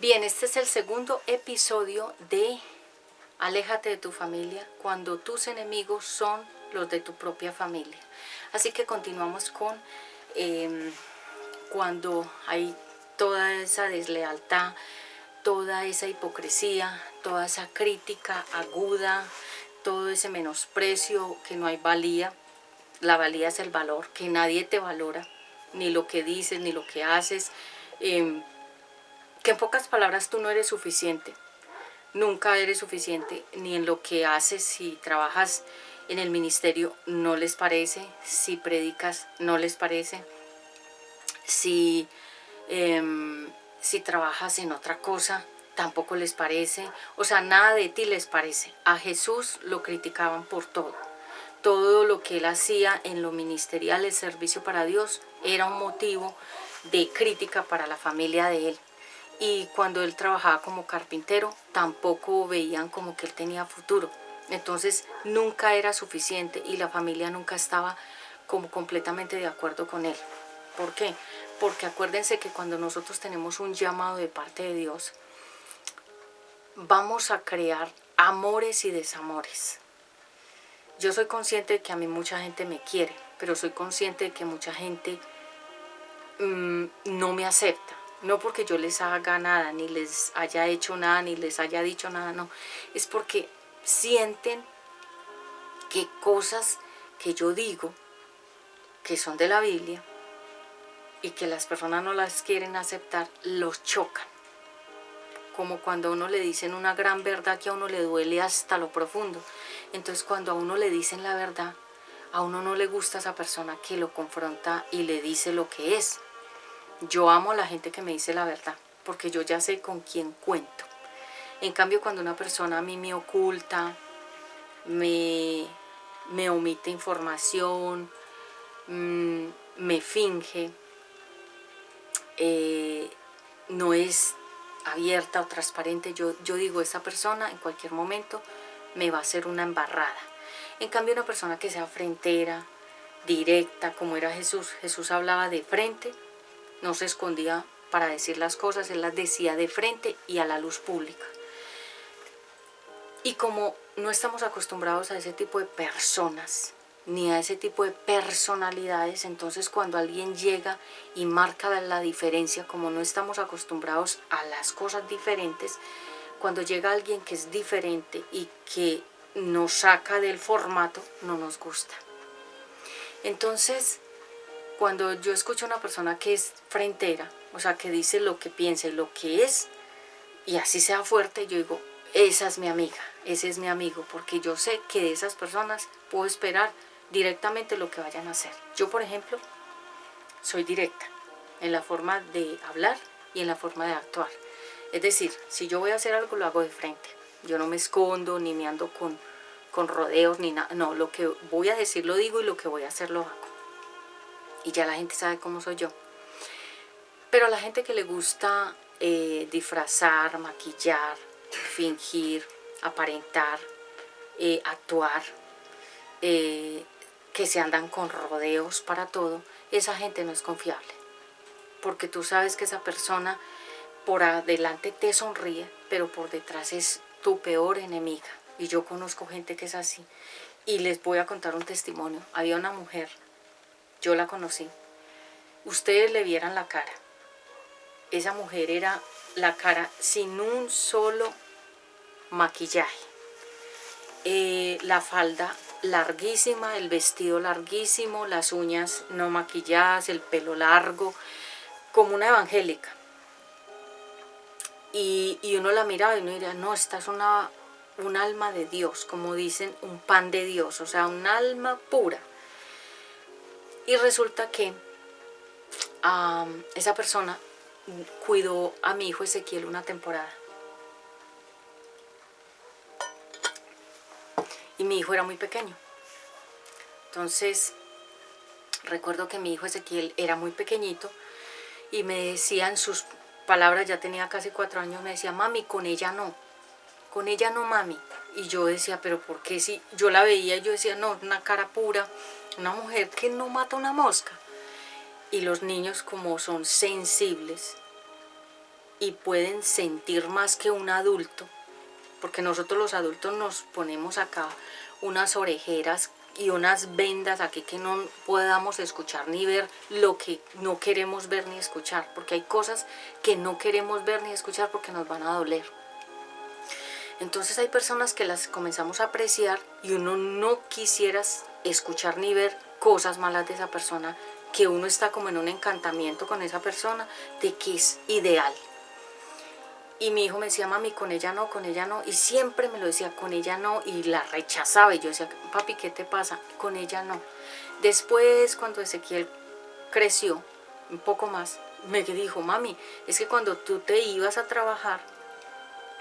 Bien, este es el segundo episodio de Aléjate de tu familia cuando tus enemigos son los de tu propia familia. Así que continuamos con cuando hay toda esa deslealtad, toda esa hipocresía, toda esa crítica aguda, todo ese menosprecio, que no hay valía. La valía es el valor, que nadie te valora, ni lo que dices, ni lo que haces. Que en pocas palabras tú no eres suficiente. Nunca eres suficiente, ni en lo que haces. Si trabajas en el ministerio, no les parece. Si predicas, no les parece. Si trabajas en otra cosa, tampoco les parece. O sea, nada de ti les parece. A Jesús lo criticaban por todo. Todo lo que él hacía en lo ministerial, el servicio para Dios, era un motivo de crítica para la familia de él. Y cuando él trabajaba como carpintero, tampoco veían como que él tenía futuro. Entonces nunca era suficiente y la familia nunca estaba como completamente de acuerdo con él. ¿Por qué? Porque acuérdense que cuando nosotros tenemos un llamado de parte de Dios, vamos a crear amores y desamores. Yo soy consciente de que a mí mucha gente me quiere, pero soy consciente de que mucha gente no me acepta. No porque yo les haga nada, ni les haya hecho nada, ni les haya dicho nada, no. Es porque sienten que cosas que yo digo, que son de la Biblia, y que las personas no las quieren aceptar, los chocan. Como cuando a uno le dicen una gran verdad que a uno le duele hasta lo profundo. Entonces cuando a uno le dicen la verdad, a uno no le gusta esa persona que lo confronta y le dice lo que es. Yo amo a la gente que me dice la verdad, porque yo ya sé con quién cuento. En cambio, cuando una persona a mí me oculta, me omite información, me finge, no es abierta o transparente, yo digo, esa persona en cualquier momento me va a hacer una embarrada. En cambio, una persona que sea frentera, directa, como era Jesús. Jesús hablaba de frente, no se escondía para decir las cosas, él las decía de frente y a la luz pública. Y como no estamos acostumbrados a ese tipo de personas, ni a ese tipo de personalidades, entonces cuando alguien llega y marca la diferencia, como no estamos acostumbrados a las cosas diferentes, cuando llega alguien que es diferente y que nos saca del formato, no nos gusta. Entonces, cuando yo escucho a una persona que es frentera, o sea, que dice lo que piensa y lo que es, y así sea fuerte, yo digo, esa es mi amiga, ese es mi amigo, porque yo sé que de esas personas puedo esperar directamente lo que vayan a hacer. Yo, por ejemplo, soy directa en la forma de hablar y en la forma de actuar. Es decir, si yo voy a hacer algo, lo hago de frente. Yo no me escondo, ni me ando con rodeos, ni nada. No, lo que voy a decir lo digo y lo que voy a hacer lo hago. Y ya la gente sabe cómo soy yo. Pero a la gente que le gusta disfrazar, maquillar, fingir, aparentar, actuar, que se andan con rodeos para todo, esa gente no es confiable. Porque tú sabes que esa persona por adelante te sonríe, pero por detrás es tu peor enemiga. Y yo conozco gente que es así. Y les voy a contar un testimonio. Había una mujer, yo la conocí. Ustedes le vieran la cara. Esa mujer era la cara sin un solo maquillaje. La falda larguísima, el vestido larguísimo, las uñas no maquilladas, el pelo largo, como una evangélica. Y uno la miraba y uno diría, no, esta es un alma de Dios, como dicen, un pan de Dios, o sea, un alma pura. Y resulta que esa persona cuidó a mi hijo Ezequiel una temporada. Y mi hijo era muy pequeño. Entonces, recuerdo que mi hijo Ezequiel era muy pequeñito y me decían sus palabras, ya tenía casi 4 años, me decía, mami, con ella no, mami. Y yo decía, pero ¿por qué? Si yo la veía, yo decía, no, una cara pura, una mujer que no mata una mosca. Y los niños, como son sensibles y pueden sentir más que un adulto, porque nosotros los adultos nos ponemos acá unas orejeras y unas vendas aquí que no podamos escuchar ni ver lo que no queremos ver ni escuchar, porque hay cosas que no queremos ver ni escuchar porque nos van a doler. Entonces hay personas que las comenzamos a apreciar y uno no quisiera escuchar ni ver cosas malas de esa persona, que uno está como en un encantamiento con esa persona de que es ideal. Y mi hijo me decía, mami, con ella no, y siempre me lo decía, con ella no, y la rechazaba, y yo decía, papi, ¿qué te pasa? Con ella no. Después, cuando Ezequiel creció un poco más, me dijo, mami, es que cuando tú te ibas a trabajar,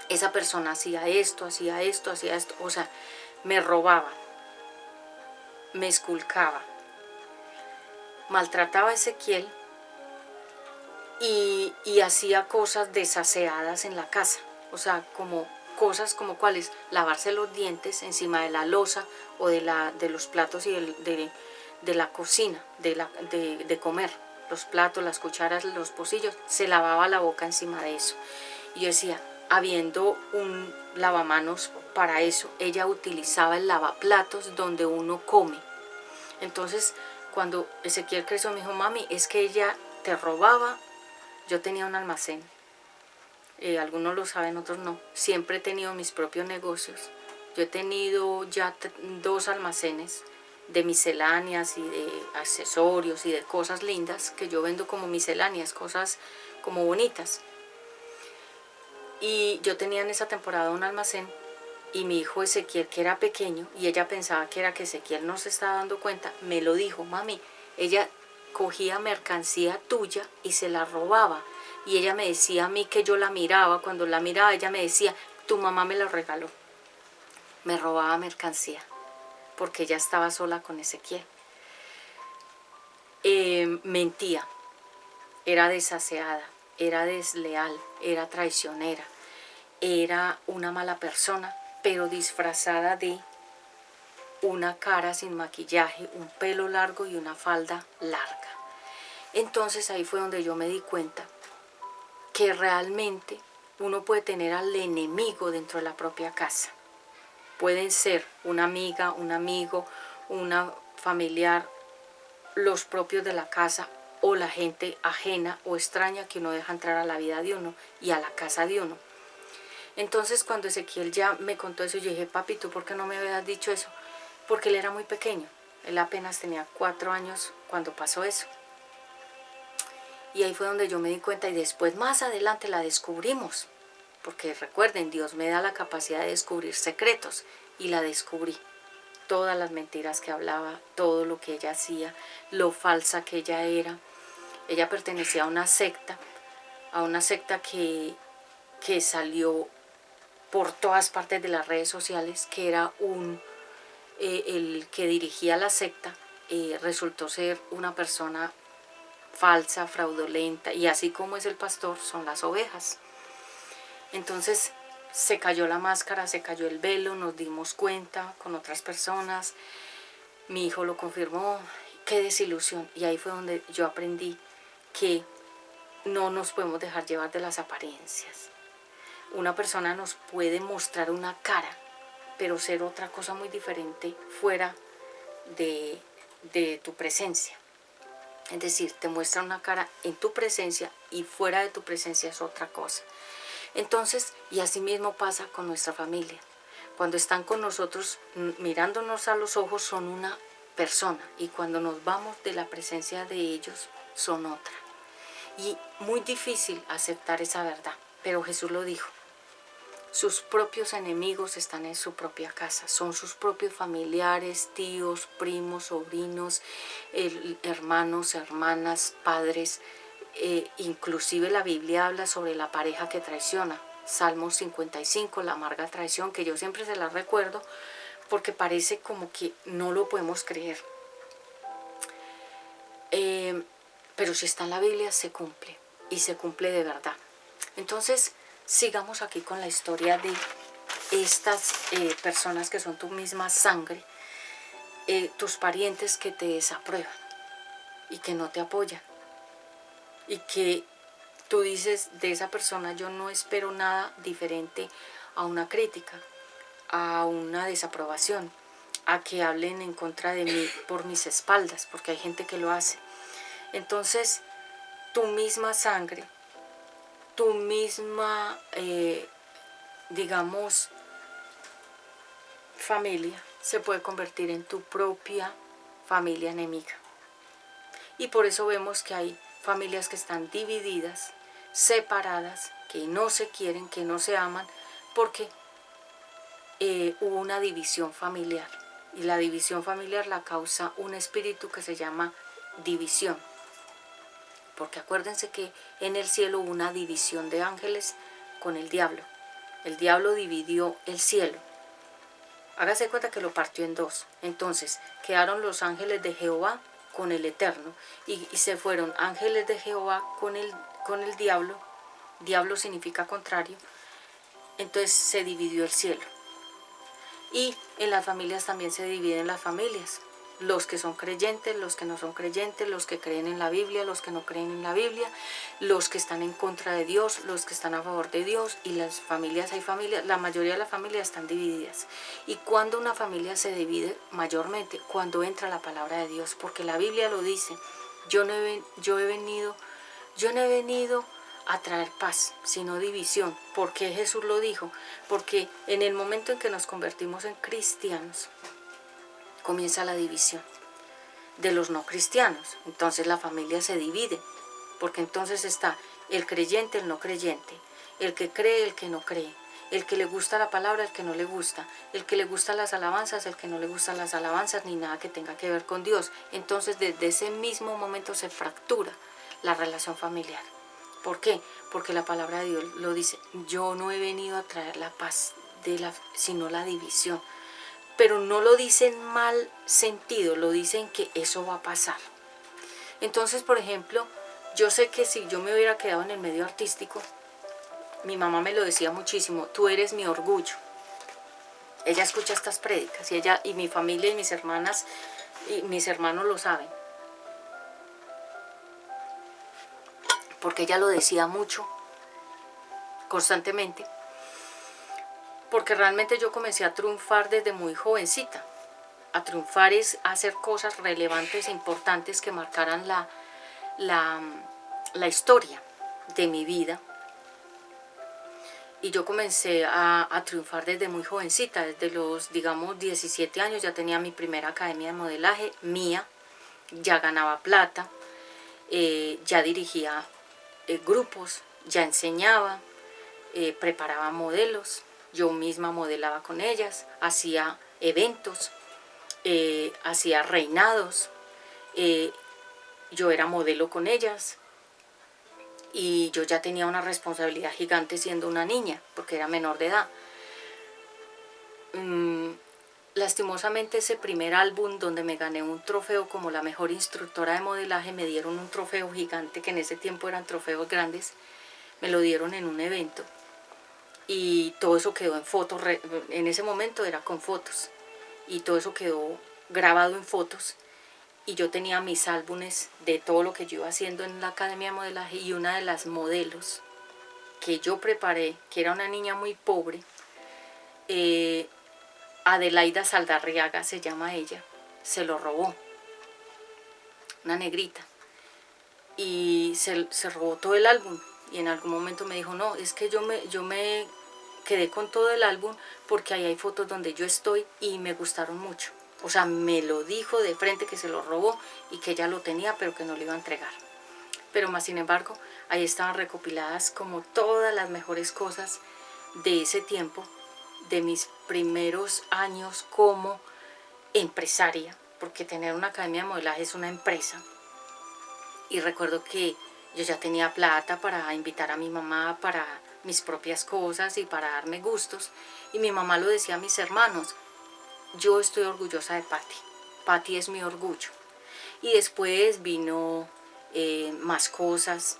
esa persona hacía esto, o sea, me robaba, me esculcaba, maltrataba a Ezequiel y hacía cosas desaseadas en la casa, o sea, como cosas como cuáles, lavarse los dientes encima de la loza o de los platos y de la cocina, de comer, los platos, las cucharas, los pocillos, se lavaba la boca encima de eso. Y yo decía, habiendo un lavamanos para eso, ella utilizaba el lavaplatos donde uno come. Entonces, cuando Ezequiel creció, me dijo, mami, es que ella te robaba. Yo tenía un almacén, algunos lo saben, otros no. Siempre he tenido mis propios negocios. Yo he tenido ya 2 almacenes de misceláneas y de accesorios y de cosas lindas que yo vendo como misceláneas, cosas como bonitas. Y yo tenía en esa temporada un almacén y mi hijo Ezequiel, que era pequeño, y ella pensaba que era que Ezequiel no se estaba dando cuenta, me lo dijo, mami, ella cogía mercancía tuya y se la robaba. Y ella me decía a mí que yo la miraba, cuando la miraba ella me decía, tu mamá me la regaló. Me robaba mercancía, porque ella estaba sola con Ezequiel. Mentía, era desaseada, era desleal, era traicionera, era una mala persona, pero disfrazada de una cara sin maquillaje, un pelo largo y una falda larga. Entonces ahí fue donde yo me di cuenta que realmente uno puede tener al enemigo dentro de la propia casa. Pueden ser una amiga, un amigo, una familiar, los propios de la casa o la gente ajena o extraña que uno deja entrar a la vida de uno y a la casa de uno. Entonces cuando Ezequiel ya me contó eso, yo dije, papi, ¿tú por qué no me habías dicho eso? Porque él era muy pequeño, él apenas tenía 4 años cuando pasó eso. Y ahí fue donde yo me di cuenta y después más adelante la descubrimos. Porque recuerden, Dios me da la capacidad de descubrir secretos y la descubrí. Todas las mentiras que hablaba, todo lo que ella hacía, lo falsa que ella era. Ella pertenecía a una secta que salió por todas partes de las redes sociales, que era el que dirigía la secta, resultó ser una persona falsa, fraudulenta, y así como es el pastor, son las ovejas. Entonces se cayó la máscara, se cayó el velo, nos dimos cuenta con otras personas, mi hijo lo confirmó, qué desilusión. Y ahí fue donde yo aprendí que no nos podemos dejar llevar de las apariencias. Una persona nos puede mostrar una cara, pero ser otra cosa muy diferente fuera de tu presencia. Es decir, te muestra una cara en tu presencia y fuera de tu presencia es otra cosa. Entonces, y así mismo pasa con nuestra familia. Cuando están con nosotros, mirándonos a los ojos, son una persona. Y cuando nos vamos de la presencia de ellos, son otra. Y muy difícil aceptar esa verdad. Pero Jesús lo dijo. Sus propios enemigos están en su propia casa. Son sus propios familiares, tíos, primos, sobrinos, hermanos, hermanas, padres. Inclusive la Biblia habla sobre la pareja que traiciona. Salmos 55, la amarga traición, que yo siempre se la recuerdo porque parece como que no lo podemos creer. Pero si está en la Biblia se cumple y se cumple de verdad. Entonces sigamos aquí con la historia de estas personas que son tu misma sangre, tus parientes que te desaprueban y que no te apoyan. Y que tú dices de esa persona, yo no espero nada diferente a una crítica, a una desaprobación, a que hablen en contra de mí por mis espaldas, porque hay gente que lo hace. Entonces, tu misma sangre, tu misma, digamos, familia, se puede convertir en tu propia familia enemiga. Y por eso vemos que hay familias que están divididas, separadas, que no se quieren, que no se aman, porque hubo una división familiar. Y la división familiar la causa un espíritu que se llama división. Porque acuérdense que en el cielo hubo una división de ángeles con el diablo. El diablo dividió el cielo. Hágase cuenta que lo partió en dos. Entonces quedaron los ángeles de Jehová con el Eterno. Y se fueron ángeles de Jehová con el diablo. Diablo significa contrario. Entonces se dividió el cielo. Y en las familias también se dividen las familias. Los que son creyentes, los que no son creyentes, los que creen en la Biblia, los que no creen en la Biblia, los que están en contra de Dios, los que están a favor de Dios. Y las familias, hay familias, la mayoría de las familias están divididas. Y cuando una familia se divide, mayormente, cuando entra la palabra de Dios, porque la Biblia lo dice, yo no he venido a traer paz, sino división. ¿Por qué Jesús lo dijo? Porque en el momento en que nos convertimos en cristianos, comienza la división de los no cristianos. Entonces la familia se divide, porque entonces está el creyente, el no creyente, el que cree, el que no cree, el que le gusta la palabra, el que no le gusta, el que le gusta las alabanzas, el que no le gustan las alabanzas, ni nada que tenga que ver con Dios. Entonces desde ese mismo momento se fractura la relación familiar. ¿Por qué? Porque la palabra de Dios lo dice, yo no he venido a traer la paz, sino la división. Pero no lo dicen en mal sentido, lo dicen que eso va a pasar. Entonces, por ejemplo, yo sé que si yo me hubiera quedado en el medio artístico, mi mamá me lo decía muchísimo, tú eres mi orgullo. Ella escucha estas prédicas y mi familia y mis hermanas y mis hermanos lo saben. Porque ella lo decía mucho, constantemente. Porque realmente yo comencé a triunfar desde muy jovencita. A triunfar es hacer cosas relevantes e importantes que marcaran la historia de mi vida. Y yo comencé a triunfar desde muy jovencita, desde los, digamos, 17 años ya tenía mi primera academia de modelaje mía, ya ganaba plata, ya dirigía grupos, ya enseñaba, preparaba modelos, yo misma modelaba con ellas, hacía eventos, hacía reinados, yo era modelo con ellas y yo ya tenía una responsabilidad gigante siendo una niña, porque era menor de edad. Lastimosamente ese primer álbum donde me gané un trofeo como la mejor instructora de modelaje, me dieron un trofeo gigante, que en ese tiempo eran trofeos grandes, me lo dieron en un evento y todo eso quedó en fotos, en ese momento era con fotos y todo eso quedó grabado en fotos y yo tenía mis álbumes de todo lo que yo iba haciendo en la academia de modelaje y una de las modelos que yo preparé, que era una niña muy pobre, Adelaida Saldarriaga se llama ella, se lo robó, una negrita, y se robó todo el álbum y en algún momento me dijo, no, es que yo me quedé con todo el álbum porque ahí hay fotos donde yo estoy y me gustaron mucho. O sea, me lo dijo de frente que se lo robó y que ella lo tenía pero que no lo iba a entregar. Pero más sin embargo, ahí estaban recopiladas como todas las mejores cosas de ese tiempo, de mis primeros años como empresaria, porque tener una academia de modelaje es una empresa. Y recuerdo que yo ya tenía plata para invitar a mi mamá para mis propias cosas y para darme gustos. Y mi mamá lo decía a mis hermanos, yo estoy orgullosa de Patti, Patti es mi orgullo. Y después vino más cosas,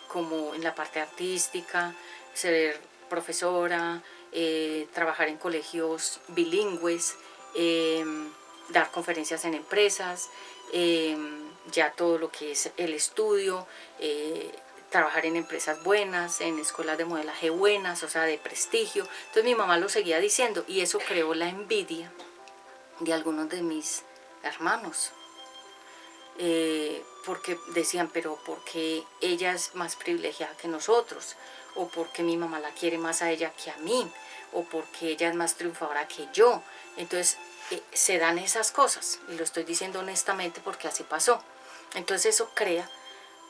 como en la parte artística, ser profesora, trabajar en colegios bilingües, dar conferencias en empresas, ya todo lo que es el estudio, trabajar en empresas buenas, en escuelas de modelaje buenas, o sea, de prestigio. Entonces mi mamá lo seguía diciendo y eso creó la envidia de algunos de mis hermanos. Porque decían, pero ¿por qué ella es más privilegiada que nosotros? O porque mi mamá la quiere más a ella que a mí, o porque ella es más triunfadora que yo. Entonces se dan esas cosas, y lo estoy diciendo honestamente porque así pasó. Entonces eso crea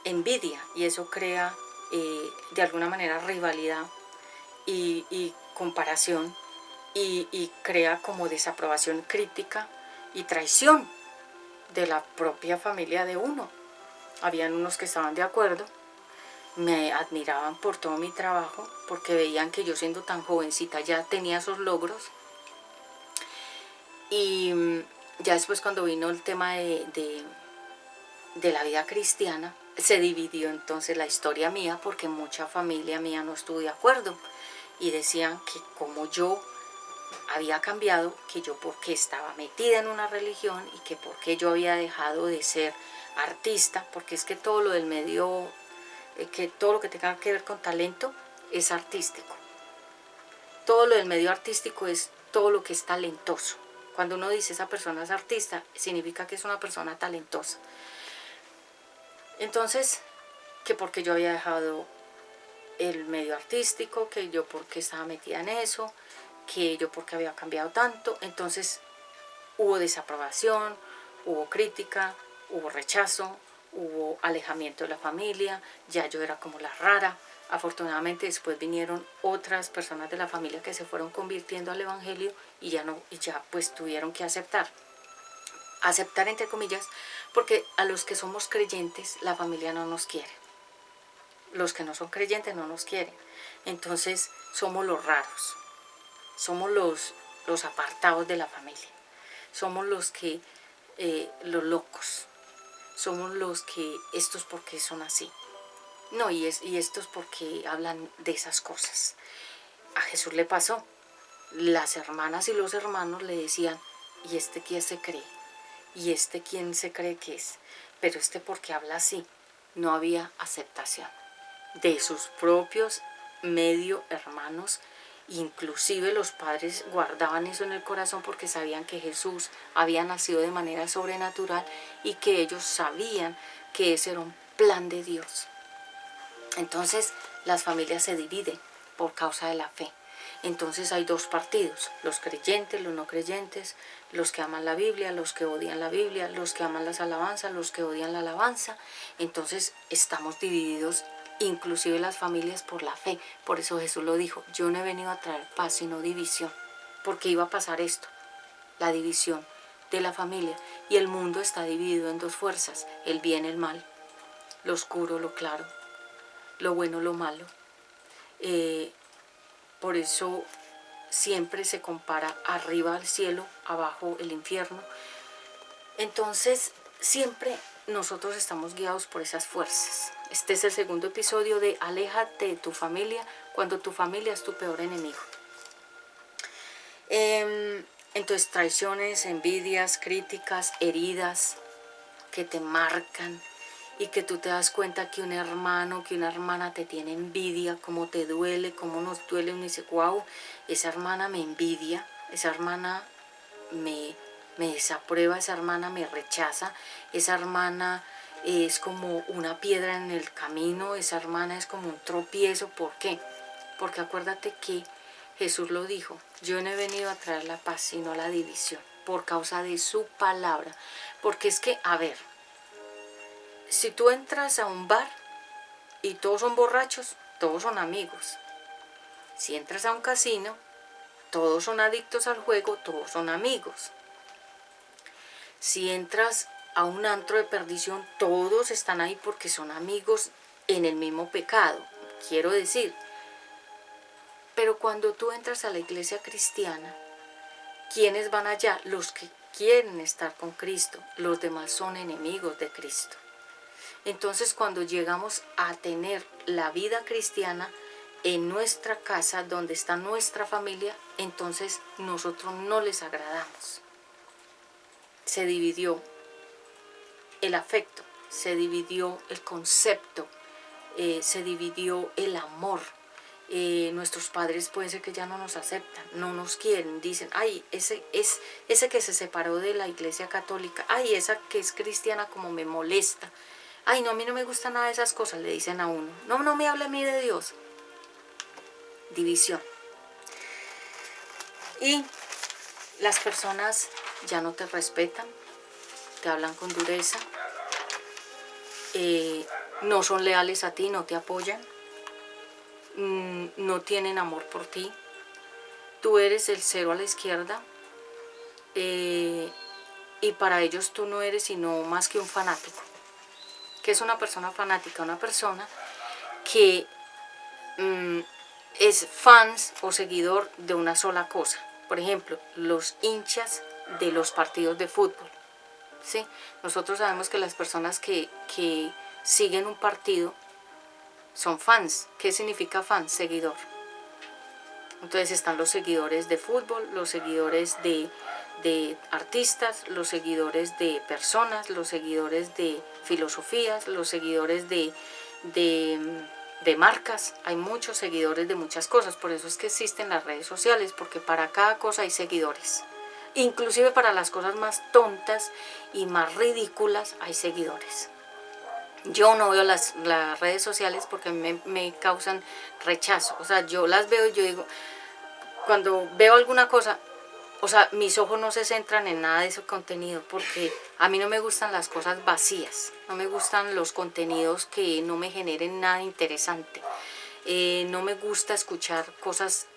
envidia, y eso crea de alguna manera rivalidad y comparación, y crea como desaprobación crítica y traición de la propia familia de uno. Habían unos que estaban de acuerdo, me admiraban por todo mi trabajo, porque veían que yo siendo tan jovencita ya tenía esos logros. Y ya después, cuando vino el tema de la vida cristiana, se dividió entonces la historia mía, porque mucha familia mía no estuvo de acuerdo y decían que como yo había cambiado, que yo porque estaba metida en una religión y que porque yo había dejado de ser artista, porque es que todo lo del medio, que todo lo que tenga que ver con talento es artístico. Todo lo del medio artístico es todo lo que es talentoso. Cuando uno dice esa persona es artista, significa que es una persona talentosa. Entonces, que porque yo había dejado el medio artístico, que yo porque estaba metida en eso, que yo porque había cambiado tanto. Entonces hubo desaprobación, hubo crítica, hubo rechazo, hubo alejamiento de la familia, ya yo era como la rara. Afortunadamente después vinieron otras personas de la familia que se fueron convirtiendo al evangelio y ya pues tuvieron que aceptar entre comillas, porque a los que somos creyentes la familia no nos quiere. Los que no son creyentes no nos quieren. Entonces somos los raros, somos los apartados de la familia, somos los los locos, somos los que estos porque son así. No, y estos porque hablan de esas cosas. A Jesús le pasó. Las hermanas y los hermanos le decían, ¿y este quién se cree? ¿Y este quién se cree que es? Pero este porque habla así. No había aceptación de sus propios medio hermanos. Inclusive los padres guardaban eso en el corazón porque sabían que Jesús había nacido de manera sobrenatural y que ellos sabían que ese era un plan de Dios. Entonces las familias se dividen por causa de la fe. Entonces hay dos partidos, los creyentes, los no creyentes, los que aman la Biblia, los que odian la Biblia, los que aman las alabanzas, los que odian la alabanza. Entonces estamos divididos, inclusive las familias, por la fe. Por eso Jesús lo dijo, yo no he venido a traer paz sino división, porque iba a pasar esto, la división de la familia. Y el mundo está dividido en dos fuerzas, el bien, el mal, lo oscuro, lo claro, lo bueno, lo malo. Por eso siempre se compara arriba el cielo, abajo el infierno. Entonces siempre nosotros estamos guiados por esas fuerzas. Este es el segundo episodio de Aléjate de tu familia cuando tu familia es tu peor enemigo. Entonces traiciones, envidias, críticas, heridas que te marcan, y que tú te das cuenta que un hermano, que una hermana te tiene envidia, cómo te duele, cómo nos duele. Uno dice, wow, esa hermana me envidia, esa hermana me desaprueba, esa hermana me rechaza, esa hermana es como una piedra en el camino, esa hermana es como un tropiezo. ¿Por qué? Porque acuérdate que Jesús lo dijo, yo no he venido a traer la paz sino la división, por causa de su palabra. Porque es que, a ver, si tú entras a un bar y todos son borrachos, todos son amigos. Si entras a un casino, todos son adictos al juego, todos son amigos. Si entras a un antro de perdición, todos están ahí porque son amigos en el mismo pecado, quiero decir. Pero cuando tú entras a la iglesia cristiana, ¿quiénes van allá? Los que quieren estar con Cristo, los demás son enemigos de Cristo. Entonces cuando llegamos a tener la vida cristiana en nuestra casa, donde está nuestra familia, entonces nosotros no les agradamos. Se dividió el afecto, se dividió el concepto se dividió el amor. Nuestros padres puede ser que ya no nos aceptan, no nos quieren, dicen, ay, ese que se separó de la iglesia católica, ay, esa que es cristiana como me molesta, ay, no, a mí no me gusta nada de esas cosas, le dicen a uno, no me hable a mí de Dios. División. Y las personas ya no te respetan, te hablan con dureza, no son leales a ti, no te apoyan, no tienen amor por ti, tú eres el cero a la izquierda, y para ellos tú no eres sino más que un fanático. ¿Qué es una persona fanática? Una persona que es fans o seguidor de una sola cosa. Por ejemplo, los hinchas de los partidos de fútbol, ¿sí? Nosotros sabemos que las personas que siguen un partido son fans. ¿Qué significa fan? Seguidor. Entonces están los seguidores de fútbol, los seguidores de artistas, los seguidores de personas, los seguidores de filosofías, los seguidores de marcas. Hay muchos seguidores de muchas cosas, por eso es que existen las redes sociales, porque para cada cosa hay seguidores. Inclusive para las cosas más tontas y más ridículas hay seguidores. Yo no veo las redes sociales porque me causan rechazo. O sea, yo las veo y yo digo, cuando veo alguna cosa, o sea, mis ojos no se centran en nada de ese contenido porque a mí no me gustan las cosas vacías, no me gustan los contenidos que no me generen nada interesante. No me gusta escuchar cosas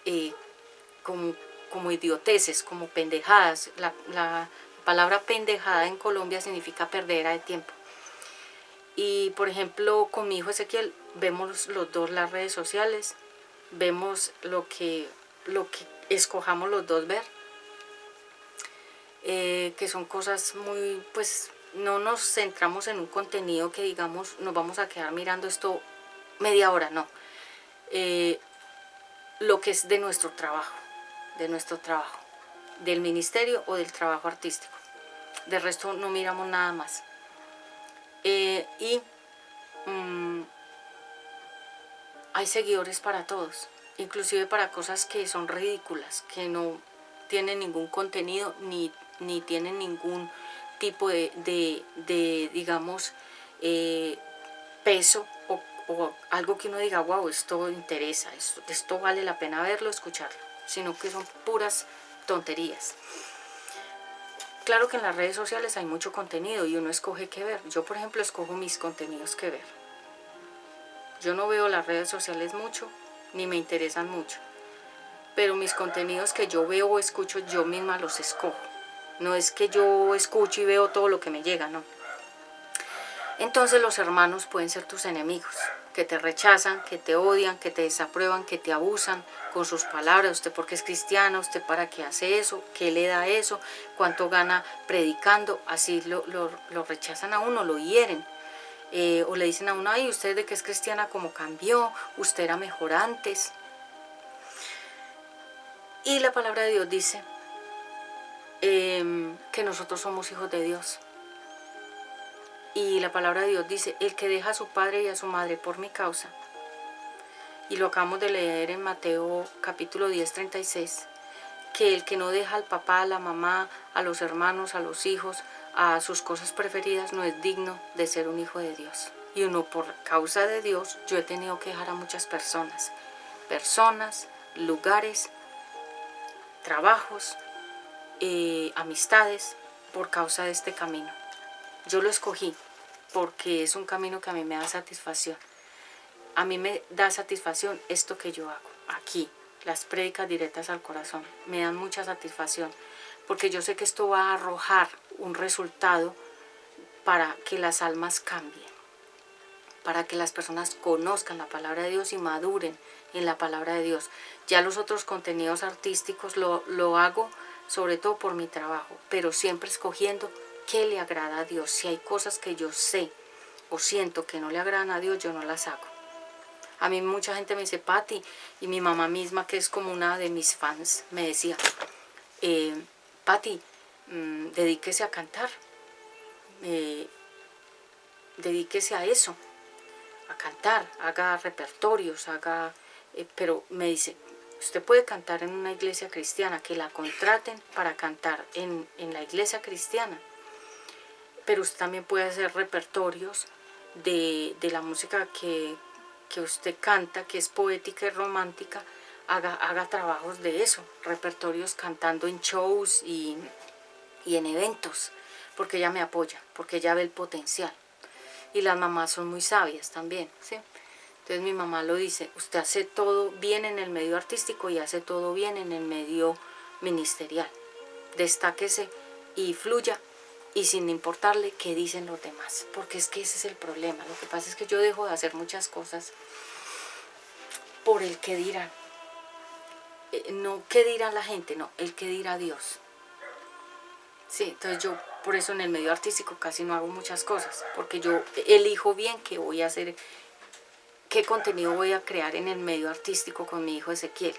como idioteces, como pendejadas. La palabra pendejada en Colombia significa perdera de tiempo. Y por ejemplo, con mi hijo Ezequiel vemos los dos las redes sociales, vemos lo que escojamos los dos ver, que son cosas muy, pues no nos centramos en un contenido que digamos nos vamos a quedar mirando esto media hora, no. Lo que es de nuestro trabajo, del ministerio o del trabajo artístico. De resto no miramos nada más. Hay seguidores para todos, inclusive para cosas que son ridículas, que no tienen ningún contenido ni tienen ningún tipo de digamos, peso o algo que uno diga, wow, esto interesa, esto vale la pena verlo, escucharlo, sino que son puras tonterías. Claro que en las redes sociales hay mucho contenido y uno escoge qué ver. Yo, por ejemplo, escojo mis contenidos que ver. Yo no veo las redes sociales mucho, ni me interesan mucho. Pero mis contenidos que yo veo o escucho, yo misma los escojo. No es que yo escucho y veo todo lo que me llega, no. Entonces los hermanos pueden ser tus enemigos, que te rechazan, que te odian, que te desaprueban, que te abusan con sus palabras. Usted porque es cristiano, usted para qué hace eso, qué le da eso, cuánto gana predicando. Así lo rechazan a uno, lo hieren. O le dicen a uno, ay, usted de que es cristiana como cambió, usted era mejor antes. Y la palabra de Dios dice que nosotros somos hijos de Dios. Y la palabra de Dios dice, el que deja a su padre y a su madre por mi causa, y lo acabamos de leer en Mateo capítulo 10, 36, que el que no deja al papá, a la mamá, a los hermanos, a los hijos, a sus cosas preferidas, no es digno de ser un hijo de Dios. Y uno, por causa de Dios, yo he tenido que dejar a muchas personas, lugares, trabajos, amistades, por causa de este camino. Yo lo escogí porque es un camino que a mí me da satisfacción. A mí me da satisfacción esto que yo hago aquí, las prédicas directas al corazón. Me dan mucha satisfacción porque yo sé que esto va a arrojar un resultado para que las almas cambien, para que las personas conozcan la palabra de Dios y maduren en la palabra de Dios. Ya los otros contenidos artísticos lo hago sobre todo por mi trabajo, pero siempre escogiendo qué le agrada a Dios. Si hay cosas que yo sé o siento que no le agradan a Dios, yo no las hago. A mí mucha gente me dice, Patti, y mi mamá misma, que es como una de mis fans, me decía, Patti, dedíquese a cantar, dedíquese a eso. a cantar, haga repertorios, pero me dice, usted puede cantar en una iglesia cristiana, que la contraten para cantar en la iglesia cristiana, pero usted también puede hacer repertorios de la música que usted canta, que es poética y romántica, haga trabajos de eso, repertorios cantando en shows y en eventos, porque ella me apoya, porque ella ve el potencial. Y las mamás son muy sabias también, ¿sí? Entonces mi mamá lo dice, usted hace todo bien en el medio artístico y hace todo bien en el medio ministerial. Destáquese y fluya, y sin importarle qué dicen los demás, porque es que ese es el problema. Lo que pasa es que yo dejo de hacer muchas cosas por el que dirán. No qué dirá la gente, no, el que dirá Dios. Sí, entonces yo por eso en el medio artístico casi no hago muchas cosas, porque yo elijo bien qué voy a hacer, qué contenido voy a crear en el medio artístico con mi hijo Ezequiel.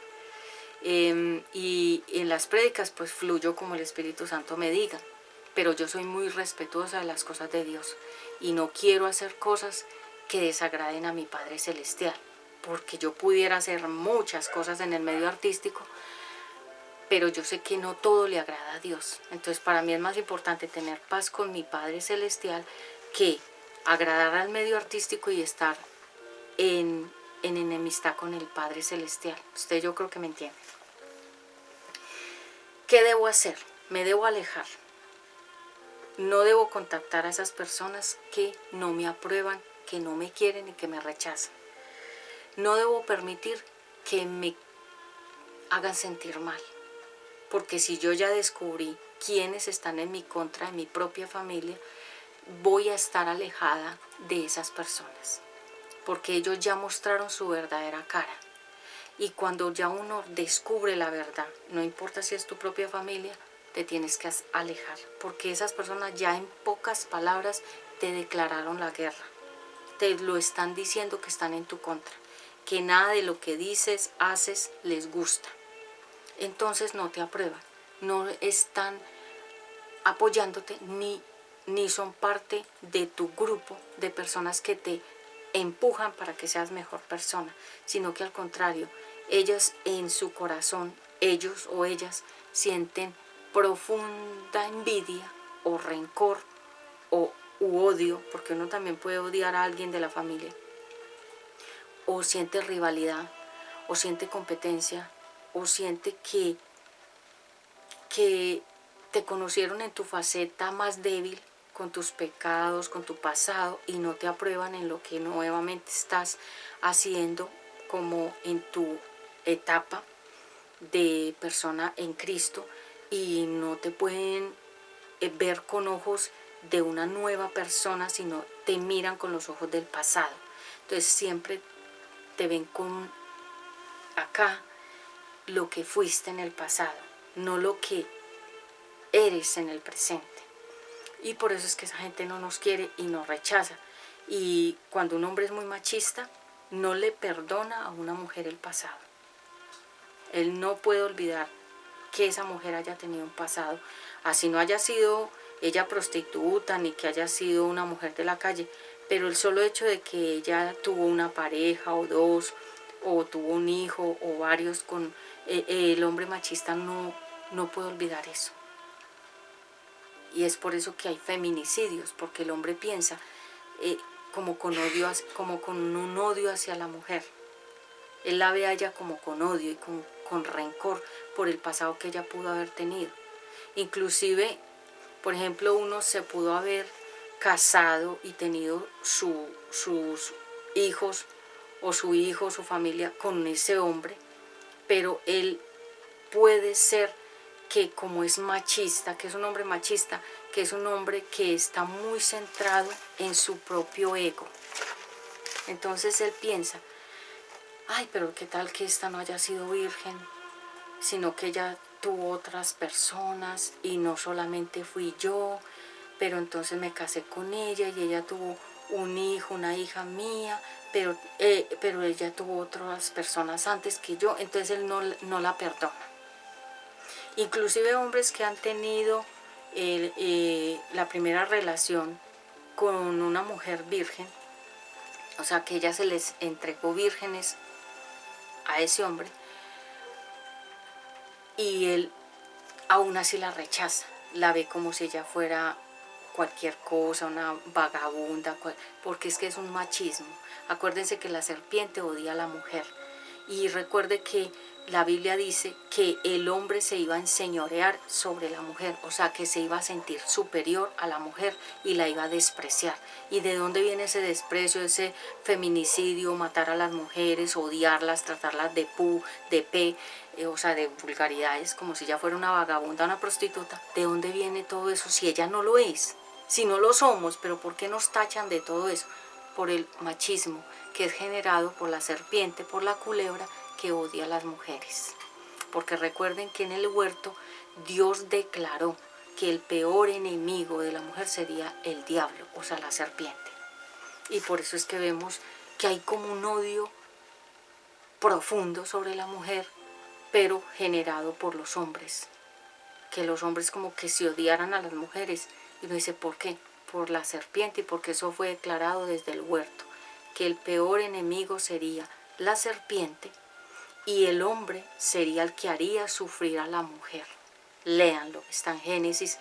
Y en las prédicas pues fluyo como el Espíritu Santo me diga, pero yo soy muy respetuosa de las cosas de Dios y no quiero hacer cosas que desagraden a mi Padre Celestial, porque yo pudiera hacer muchas cosas en el medio artístico, pero yo sé que no todo le agrada a Dios. Entonces para mí es más importante tener paz con mi Padre Celestial que agradar al medio artístico y estar en enemistad con el Padre Celestial. Usted yo creo que me entiende. ¿Qué debo hacer? Me debo alejar. No debo contactar a esas personas que no me aprueban, que no me quieren y que me rechazan. No debo permitir que me hagan sentir mal, porque si yo ya descubrí quiénes están en mi contra, en mi propia familia, voy a estar alejada de esas personas, porque ellos ya mostraron su verdadera cara. Y cuando ya uno descubre la verdad, no importa si es tu propia familia, te tienes que alejar, porque esas personas ya en pocas palabras te declararon la guerra, te lo están diciendo que están en tu contra, que nada de lo que dices, haces, les gusta. Entonces no te aprueban, no están apoyándote ni son parte de tu grupo de personas que te empujan para que seas mejor persona, sino que al contrario, ellas en su corazón, ellos o ellas sienten profunda envidia o rencor u odio, porque uno también puede odiar a alguien de la familia, o siente rivalidad, o siente competencia, o siente que te conocieron en tu faceta más débil, con tus pecados, con tu pasado, y no te aprueban en lo que nuevamente estás haciendo como en tu etapa de persona en Cristo, y no te pueden ver con ojos de una nueva persona, sino te miran con los ojos del pasado. Entonces siempre te ven con acá lo que fuiste en el pasado, no lo que eres en el presente. Y por eso es que esa gente no nos quiere y nos rechaza. Y cuando un hombre es muy machista, no le perdona a una mujer el pasado. Él no puede olvidar que esa mujer haya tenido un pasado, así no haya sido ella prostituta ni que haya sido una mujer de la calle, pero el solo hecho de que ella tuvo una pareja o dos, o tuvo un hijo o varios con el hombre machista, no puede olvidar eso. Y es por eso que hay feminicidios, porque el hombre piensa como con un odio hacia la mujer. Él la ve a ella como con odio y con rencor por el pasado que ella pudo haber tenido. Inclusive, por ejemplo, uno se pudo haber casado y tenido sus hijos o su hijo, su familia con ese hombre, pero él puede ser que como es machista, que es un hombre machista, que es un hombre que está muy centrado en su propio ego. Entonces él piensa, ay, pero qué tal que esta no haya sido virgen, sino que ella tuvo otras personas y no solamente fui yo, pero entonces me casé con ella y ella tuvo un hijo, una hija mía, pero ella tuvo otras personas antes que yo, entonces él no la perdona. Inclusive hombres que han tenido la primera relación con una mujer virgen, O sea, que ella se les entregó vírgenes a ese hombre y él aún así la rechaza, la ve como si ella fuera cualquier cosa, una vagabunda, porque es que es un machismo. Acuérdense que la serpiente odia a la mujer y recuerde que la Biblia dice que el hombre se iba a enseñorear sobre la mujer, o sea que se iba a sentir superior a la mujer y la iba a despreciar. ¿Y de dónde viene ese desprecio, ese feminicidio, matar a las mujeres, odiarlas, tratarlas de pu, de pe, o sea, de vulgaridades, como si ella fuera una vagabunda, una prostituta? ¿De dónde viene todo eso si ella no lo es? Si no lo somos, pero ¿por qué nos tachan de todo eso? Por el machismo que es generado por la serpiente, por la culebra que odia a las mujeres. Porque recuerden que en el huerto Dios declaró que el peor enemigo de la mujer sería el diablo, o sea, la serpiente. Y por eso es que vemos que hay como un odio profundo sobre la mujer, pero generado por los hombres. Que los hombres como que se odiaran a las mujeres. Y uno dice, ¿por qué? Por la serpiente, y porque eso fue declarado desde el huerto, que el peor enemigo sería la serpiente y el hombre sería el que haría sufrir a la mujer. Léanlo, está en Génesis.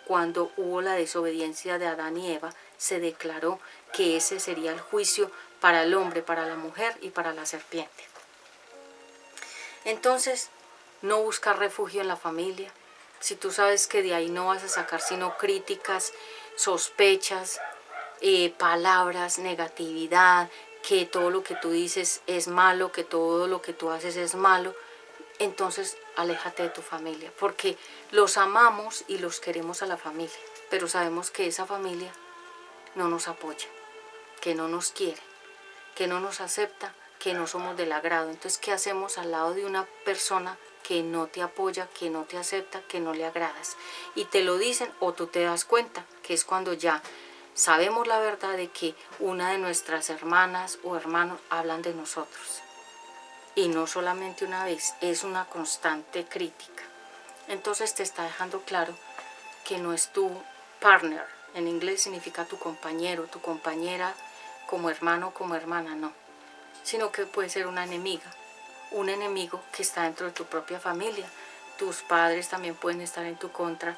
Cuando hubo la desobediencia de Adán y Eva, se declaró que ese sería el juicio para el hombre, para la mujer y para la serpiente. Entonces, no buscar refugio en la familia. Si tú sabes que de ahí no vas a sacar sino críticas, sospechas, palabras, negatividad, que todo lo que tú dices es malo, que todo lo que tú haces es malo, entonces aléjate de tu familia, porque los amamos y los queremos a la familia, pero sabemos que esa familia no nos apoya, que no nos quiere, que no nos acepta, que no somos del agrado. Entonces, ¿qué hacemos al lado de una persona que no te apoya, que no te acepta, que no le agradas? Y te lo dicen o tú te das cuenta, que es cuando ya sabemos la verdad de que una de nuestras hermanas o hermanos hablan de nosotros. Y no solamente una vez, es una constante crítica. Entonces te está dejando claro que no es tu partner. En inglés significa tu compañero, tu compañera, como hermano, como hermana, no. Sino que puede ser una enemiga, un enemigo que está dentro de tu propia familia. Tus padres también pueden estar en tu contra,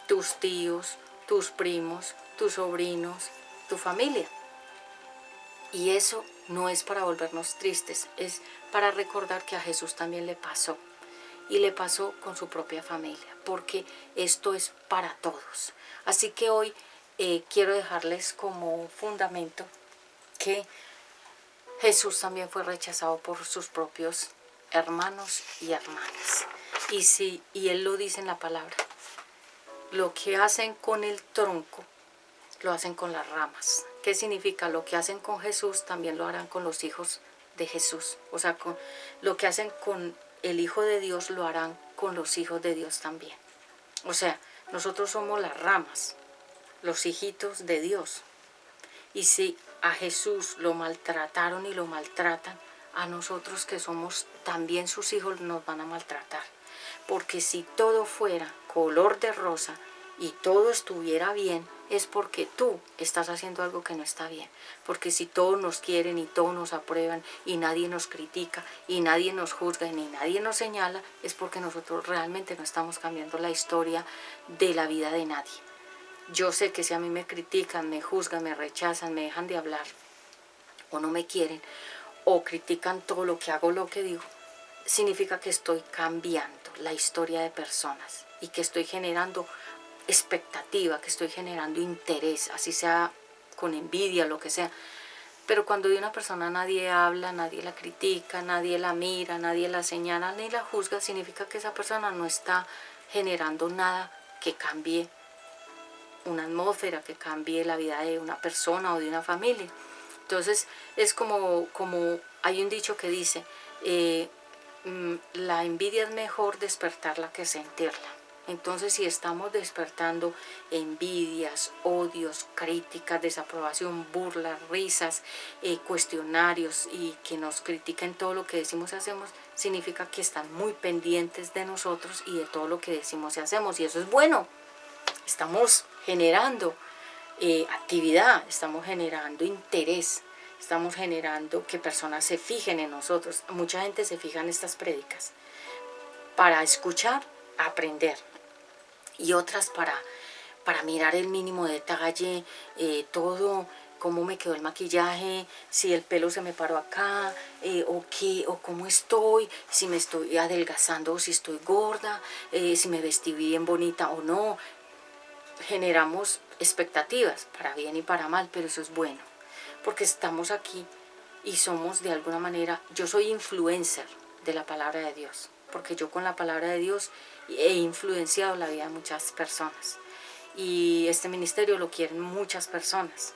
tus tíos, tus primos, tus sobrinos, tu familia. Y eso no es para volvernos tristes, es para recordar que a Jesús también le pasó. Y le pasó con su propia familia, porque esto es para todos. Así que hoy quiero dejarles como fundamento que Jesús también fue rechazado por sus propios hermanos y hermanas. Y Él lo dice en la palabra. Lo que hacen con el tronco, lo hacen con las ramas. ¿Qué significa? Lo que hacen con Jesús también lo harán con los hijos de Jesús. O sea, lo que hacen con el Hijo de Dios lo harán con los hijos de Dios también. O sea, nosotros somos las ramas, los hijitos de Dios. Y si a Jesús lo maltrataron y lo maltratan, a nosotros que somos también sus hijos nos van a maltratar. Porque si todo fuera color de rosa y todo estuviera bien, es porque tú estás haciendo algo que no está bien. Porque si todos nos quieren y todos nos aprueban y nadie nos critica y nadie nos juzga y ni nadie nos señala, es porque nosotros realmente no estamos cambiando la historia de la vida de nadie. Yo sé que si a mí me critican, me juzgan, me rechazan, me dejan de hablar o no me quieren o critican todo lo que hago, lo que digo, significa que estoy cambiando la historia de personas y que estoy generando expectativa, que estoy generando interés, así sea con envidia, lo que sea. Pero cuando de una persona nadie habla, nadie la critica, nadie la mira, nadie la señala ni la juzga, significa que esa persona no está generando nada que cambie una atmósfera, que cambie la vida de una persona o de una familia. Entonces es como hay un dicho que dice, la envidia es mejor despertarla que sentirla. Entonces, si estamos despertando envidias, odios, críticas, desaprobación, burlas, risas, cuestionarios y que nos critiquen todo lo que decimos y hacemos, significa que están muy pendientes de nosotros y de todo lo que decimos y hacemos. Y eso es bueno. Estamos generando actividad, estamos generando interés. estamos generando que personas se fijen en nosotros. Mucha gente se fija en estas prédicas para escuchar, aprender, y otras para mirar el mínimo detalle, todo, cómo me quedó el maquillaje, si el pelo se me paró acá, o qué, o cómo estoy, si me estoy adelgazando o si estoy gorda, si me vestí bien bonita o no. Generamos expectativas, para bien y para mal, pero eso es bueno, porque estamos aquí y somos de alguna manera, yo soy influencer de la palabra de Dios, porque yo con la palabra de Dios he influenciado la vida de muchas personas, y este ministerio lo quieren muchas personas,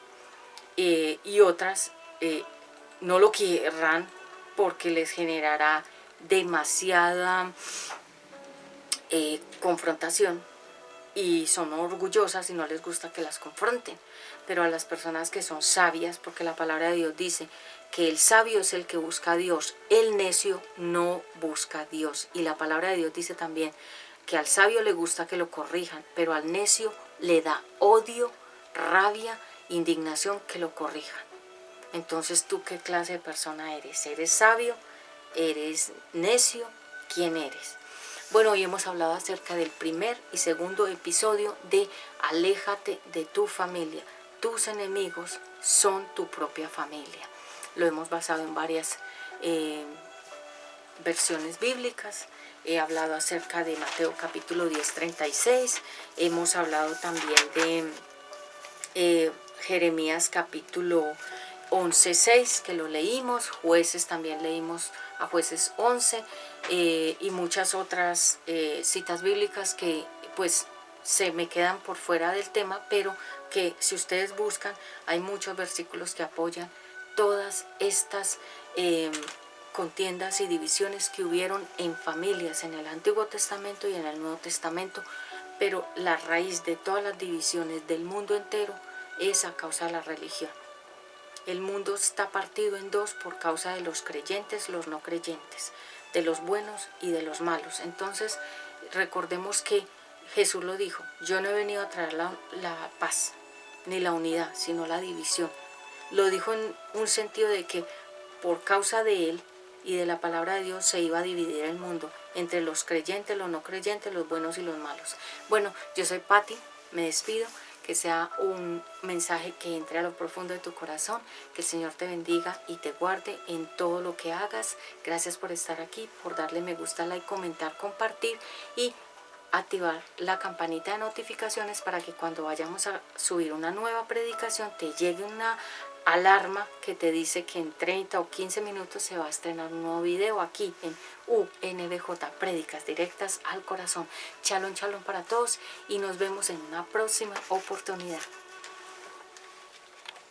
y otras no lo querrán porque les generará demasiada confrontación, y son orgullosas y no les gusta que las confronten. Pero a las personas que son sabias, porque la palabra de Dios dice que el sabio es el que busca a Dios, el necio no busca a Dios. Y la palabra de Dios dice también que al sabio le gusta que lo corrijan, pero al necio le da odio, rabia, indignación que lo corrijan. Entonces, ¿tú qué clase de persona eres? ¿Eres sabio? ¿Eres necio? ¿Quién eres? Bueno, hoy hemos hablado acerca del primer y segundo episodio de Aléjate de tu familia. Tus enemigos son tu propia familia. Lo hemos basado en varias versiones bíblicas. He hablado acerca de Mateo capítulo 10, 36. Hemos hablado también de Jeremías capítulo 11, 6, que lo leímos. Jueces también leímos a Jueces 11, y muchas otras citas bíblicas que pues se me quedan por fuera del tema, pero que si ustedes buscan hay muchos versículos que apoyan todas estas contiendas y divisiones que hubieron en familias en el Antiguo Testamento y en el Nuevo Testamento. Pero la raíz de todas las divisiones del mundo entero es a causa de la religión. El mundo está partido en dos por causa de los creyentes, los no creyentes, de los buenos y de los malos. Entonces, recordemos que Jesús lo dijo: yo no he venido a traer la paz ni la unidad, sino la división. Lo dijo en un sentido de que por causa de él y de la palabra de Dios se iba a dividir el mundo entre los creyentes, los no creyentes, los buenos y los malos. Bueno, yo soy Patti, me despido. Que sea un mensaje que entre a lo profundo de tu corazón, que el Señor te bendiga y te guarde en todo lo que hagas. Gracias por estar aquí, por darle me gusta, like, comentar, compartir y activar la campanita de notificaciones para que cuando vayamos a subir una nueva predicación te llegue una alarma que te dice que en 30 o 15 minutos se va a estrenar un nuevo video aquí en UNBJ, Prédicas Directas al Corazón. Shalom, shalom para todos y nos vemos en una próxima oportunidad.